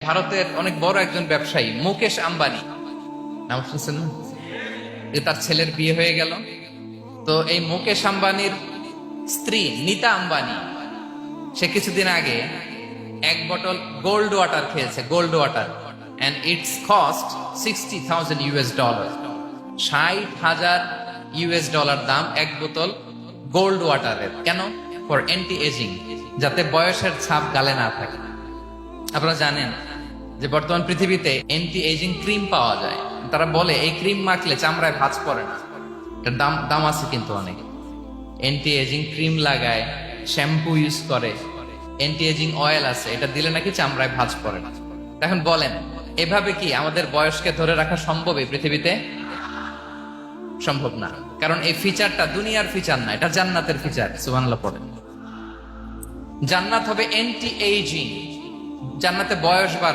ভারতের অনেক বড় একজন ব্যবসায়ী মুকেশ আম্বানি নাম শুনছেন না? যে তার ছেলের বিয়ে হয়ে গেল। তো এই মুকেশ আম্বানির স্ত্রী নীতা আম্বানি সে কিছুদিন আগে এক বোতল গোল্ড ওয়াটার খেয়েছে, gold water, and it's cost $60,000। $60,000 দাম এক বোতল গোল্ড ওয়াটারের। কেন? ফর অ্যান্টি এজিং, যাতে বয়সের ছাপ গালে না থাকে। আপনারা জানেন যে বর্তমান পৃথিবীতে অ্যান্টি এজিং ক্রিম পাওয়া যায়। তারা বলে এই ক্রিম মাখলে চামড়ায় ভাঁজ পড়ে না। এটার দাম দাম আছে কিন্তু অনেক। অ্যান্টি এজিং ক্রিম লাগায়, শ্যাম্পু ইউজ করে, অ্যান্টি এজিং অয়েল আছে, এটা দিলে নাকি চামড়ায় ভাঁজ পড়ে না। এখন বলেন এভাবে কি আমাদের বয়সকে ধরে রাখা সম্ভব এই পৃথিবীতে? সম্ভব না, কারণ এই ফিচারটা দুনিয়ার ফিচার না, এটা জান্নাতের ফিচার। সুবহানাল্লাহ পড়েন। জান্নাত হবে অ্যান্টি এজিং, জান্নাতে বয়স বাড়বে।